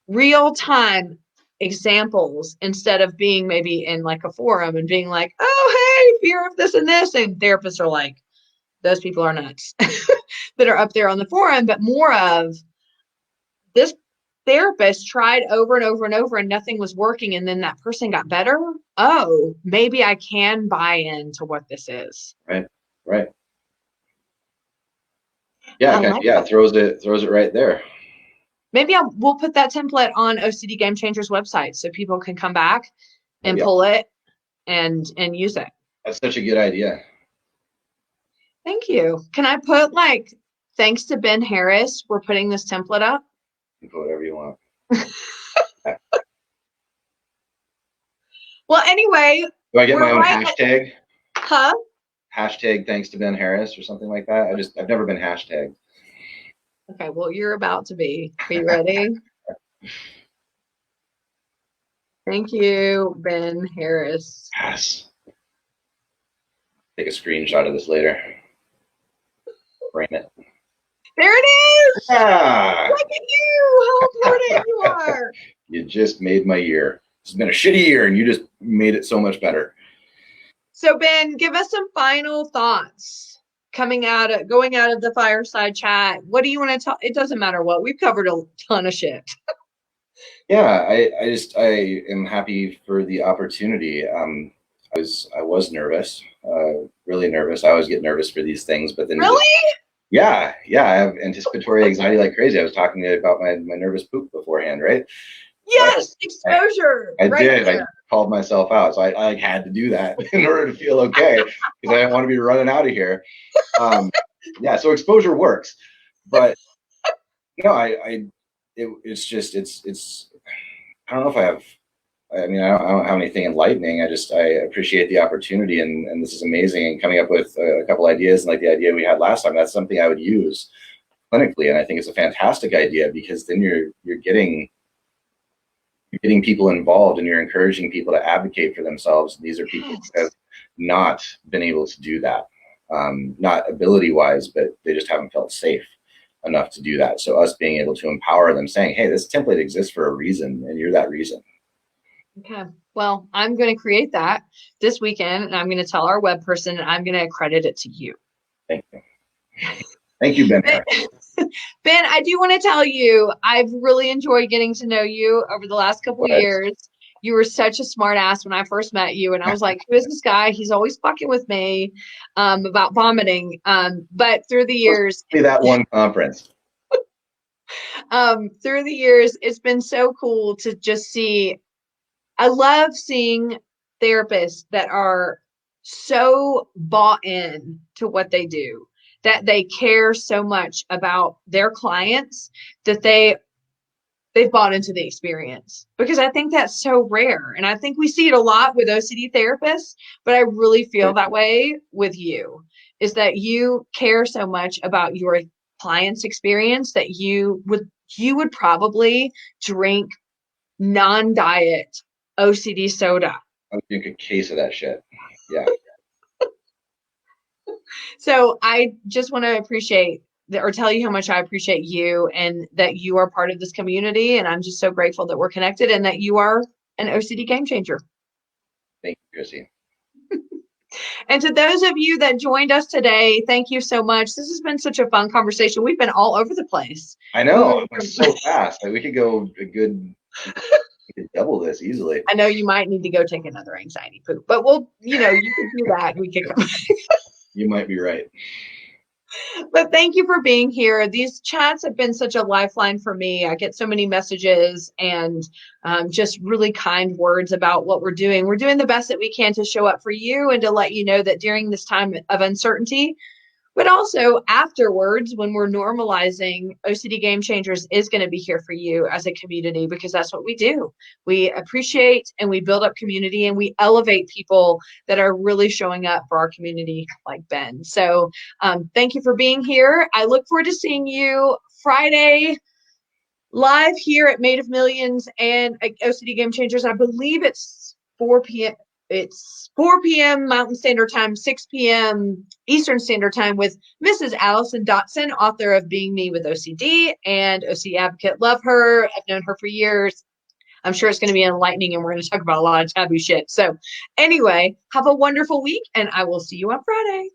[SPEAKER 1] real-time examples, instead of being maybe in like a forum and being like, oh, hey, fear of this and this. And therapists are like, those people are nuts that are up there on the forum, but more of this therapist tried over and over and over and nothing was working. And then that person got better. Oh, maybe I can buy into what this is.
[SPEAKER 2] Right. Yeah, throws it right there.
[SPEAKER 1] Maybe we'll put that template on OCD Gamechangers website so people can come back and pull it and use it.
[SPEAKER 2] That's such a good idea.
[SPEAKER 1] Thank you. Can I put like, thanks to Ben Harris, we're putting this template up?
[SPEAKER 2] You can put whatever you want.
[SPEAKER 1] Well, anyway.
[SPEAKER 2] Do I get my own hashtag?
[SPEAKER 1] Huh?
[SPEAKER 2] Hashtag thanks to Ben Harris or something like that? I've never been hashtagged.
[SPEAKER 1] Okay, well, you're about to be. Are you ready? Thank you, Ben Harris.
[SPEAKER 2] Yes. Take a screenshot of this later. Frame it.
[SPEAKER 1] There it is!
[SPEAKER 2] Ah.
[SPEAKER 1] Look at you! How important you are!
[SPEAKER 2] You just made my year. It's been a shitty year, and you just made it so much better.
[SPEAKER 1] So, Ben, give us some final thoughts going out of the fireside chat. What do you want to talk? It doesn't matter what. We've covered a ton of shit.
[SPEAKER 2] Yeah, I am happy for the opportunity. I was nervous, really nervous. I always get nervous for these things, but then
[SPEAKER 1] really?
[SPEAKER 2] Yeah, I have anticipatory anxiety like crazy. I was talking to you about my nervous poop beforehand, right?
[SPEAKER 1] Yes, exposure.
[SPEAKER 2] I did. I called myself out, so I had to do that in order to feel okay, because I didn't want to be running out of here. Yeah, so exposure works, but it's I don't know if I have. I mean, I don't have anything enlightening. I appreciate the opportunity, and this is amazing. And coming up with a couple ideas, and like the idea we had last time, that's something I would use clinically, and I think it's a fantastic idea, because then you're getting people involved, and you're encouraging people to advocate for themselves. And these are people who have not been able to do that, not ability-wise, but they just haven't felt safe enough to do that. So us being able to empower them, saying, hey, this template exists for a reason, and you're that reason.
[SPEAKER 1] Okay. Well, I'm going to create that this weekend, and I'm going to tell our web person, and I'm going to accredit it to you.
[SPEAKER 2] Thank you. Thank you, Ben.
[SPEAKER 1] Ben, I do want to tell you, I've really enjoyed getting to know you over the last couple of years. You were such a smart ass when I first met you, and I was like, who is this guy? He's always fucking with me about vomiting. But through the years,
[SPEAKER 2] that one conference.
[SPEAKER 1] Through the years, it's been so cool to just see. I love seeing therapists that are so bought in to what they do, that they care so much about their clients, that they've bought into the experience, because I think that's so rare. And I think we see it a lot with OCD therapists, but I really feel that way with you, is that you care so much about your client's experience that you would probably drink non-diet OCD soda.
[SPEAKER 2] I would drink a case of that shit. Yeah.
[SPEAKER 1] So I just want to appreciate or tell you how much I appreciate you, and that you are part of this community. And I'm just so grateful that we're connected, and that you are an OCD game changer.
[SPEAKER 2] Thank you, Chrissy.
[SPEAKER 1] And to those of you that joined us today, thank you so much. This has been such a fun conversation. We've been all over the place.
[SPEAKER 2] I know. It went so fast. Like, we could go a good You could double this easily.
[SPEAKER 1] I know you might need to go take another anxiety poop, but we'll, you know, you can do that. We can come.
[SPEAKER 2] You might be right.
[SPEAKER 1] But thank you for being here. These chats have been such a lifeline for me. I get so many messages and just really kind words about what we're doing. We're doing the best that we can to show up for you and to let you know that during this time of uncertainty, but also afterwards, when we're normalizing, OCD Game Changers is going to be here for you as a community, because that's what we do. We appreciate and we build up community, and we elevate people that are really showing up for our community, like Ben. So thank you for being here. I look forward to seeing you Friday live here at Made of Millions and OCD Game Changers. I believe it's 4 p.m. It's 4 p.m. Mountain Standard Time, 6 p.m. Eastern Standard Time, with Mrs. Allison Dotson, author of Being Me with OCD and OCD advocate. Love her. I've known her for years. I'm sure it's going to be enlightening, and we're going to talk about a lot of taboo shit. So anyway, have a wonderful week, and I will see you on Friday.